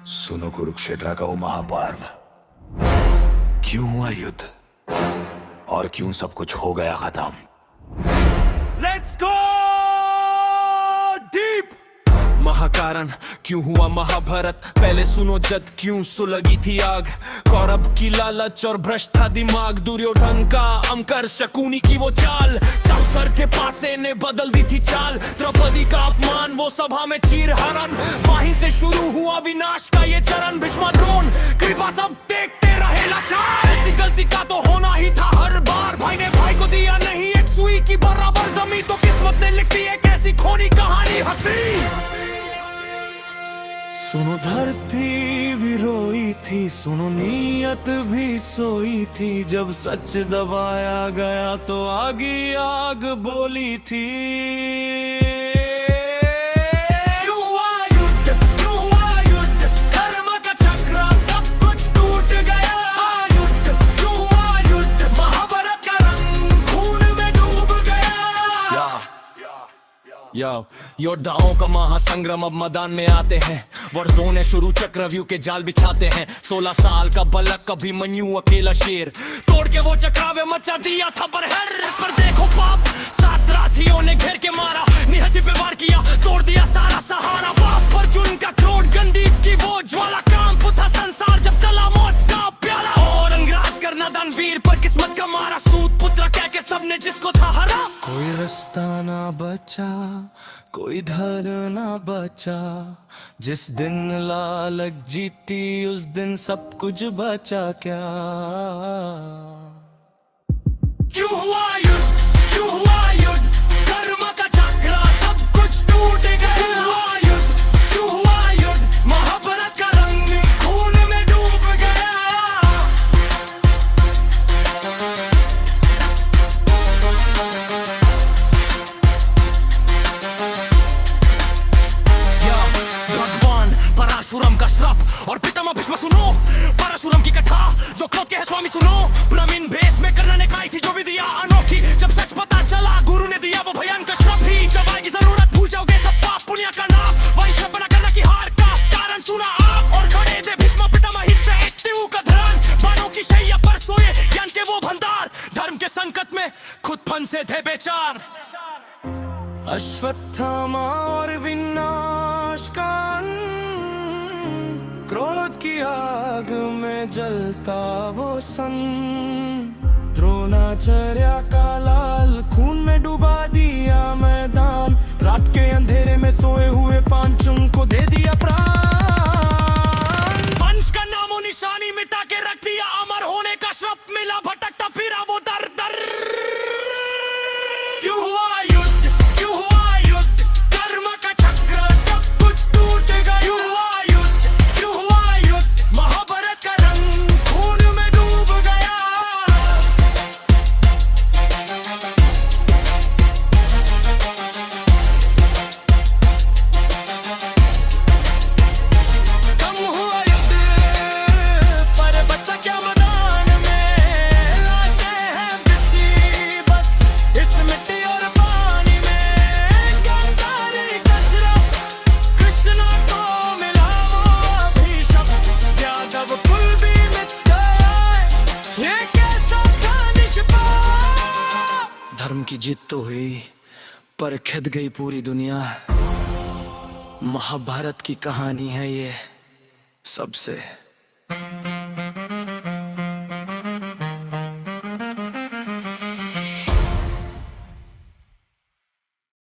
सुनो कुरुक्षेत्र का वो महापर्व, क्यों हुआ युद्ध और क्यों सब कुछ हो गया खत्म। Let's go deep. महाकारण क्यों हुआ महाभारत, पहले सुनो जद क्यों सुलगी थी आग। कौरव की लालच और भ्रष्ट था दिमाग, दुर्योधन का अमकर शकुनी की वो चाल। चाउसर के पासे ने बदल दी थी चाल, द्रौपदी का अपमान वो सभा में चीर हरण। वहीं से शुरू हुआ विनाश का ये चरण, भीष्म द्रोण कृपा सब देखते रहे लाचार। ऐसी गलती का तो होना ही था हर बार, भाई ने भाई को दिया नहीं एक सुई की बराबर जमीन, तो किस्मत ने लिख दी एक ऐसी खोनी कहानी हंसी। सुनो धरती भी रोई थी, सुनो नीयत भी सोई थी, जब सच दबाया गया तो आगी आग बोली थी। क्यों हुआ युद्ध, क्यों हुआ युद्ध, कर्म का चक्र सब कुछ टूट गया। युद्ध क्यों हुआ युद्ध, महाभारत का रंग खून में डूब गया। योद्धाओं का महासंग्राम अब मैदान में आते हैं, वर्जों ने शुरू चक्रव्यूह के जाल बिछाते हैं। 16 साल का बालक कभी मन्यू अकेला शेर, तोड़ के वो चक्रावे मचा दिया था बरहर। पर देखो पाप, 7 राथियों ने घेर के मारा, निहत्थे पे वार किया, तोड़ दिया सारा सहारा। बाप पर जुर्म का क्रोध, गंदीफ की वो ज्वाला, कांप उठा संसार जब चला मौत का प्याला। और अंगराज करना दानवीर पर किस्मत का मारा, सूत पुत्र कह के सबने जिसको था हरा। कोई रास्ता ना बचा, कोई धर ना बचा, जिस दिन लालच जीती उस दिन सब कुछ बचा क्या। क्यों हुआ युद्ध, क्यों हुआ युद्ध, कर्म का चक्र सब कुछ टूट गया। क्यों हुआ युद्ध, क्यों हुआ युद्ध, महाभारत का रंग खून में डूब गया। परशुराम का श्राप और पितामह भीष्म सुनो, परशुराम की कथा जो क्रोध के है स्वामी सुनो। ब्राह्मण भेष में कर्ण ने खाई थी जो विद्या अनोखी, जब सच पता चला गुरु ने दिया वो भयंकर श्राप ही। जब आएगी जरूरत भूल जाओगे सब पाप पुण्य का नाम, वैश्य बना करना की हार का कारण सुना आप। और खड़े थे भीष्म पितामह हित से इत्यु का धरान, बाणों की शैया पर सोए ज्ञान के वो भंडार। धर्म के संकट में खुद फंसे थे बेचार। अश्वत्थामा और विनाश का क्रोध की आग में जलता वो सन, द्रोणाचार्य का लाल खून में डुबा दिया मैदान। रात के अंधेरे में सोए हुए पांचों को दे दिया प्राण। वंश का नामो निशानी मिटा के रख दिया, अमर होने का श्राप मिला, भटकता फिरा वो दर दर। क्यों हुआ युद्ध, क्यों हुआ युद्ध, कर्म का चक्र सब कुछ टूट गया। क्यों हुआ युद्ध, क्यों हुआ युद्ध, महाभारत का रंग खून में डूब गया। कम हुआ युद्ध पर बच्चा क्या मैदान में, लाशें हैं बिछी बस इस मिट्टी और पानी में। गांधारी का श्राप कृष्णा को मिला वो अभिशाप, यादव कुल भी मिट गया, ये कैसा था निष्पाप। धर्म की जीत तो हुई पर खिद गई पूरी दुनिया, महाभारत की कहानी है ये सबसे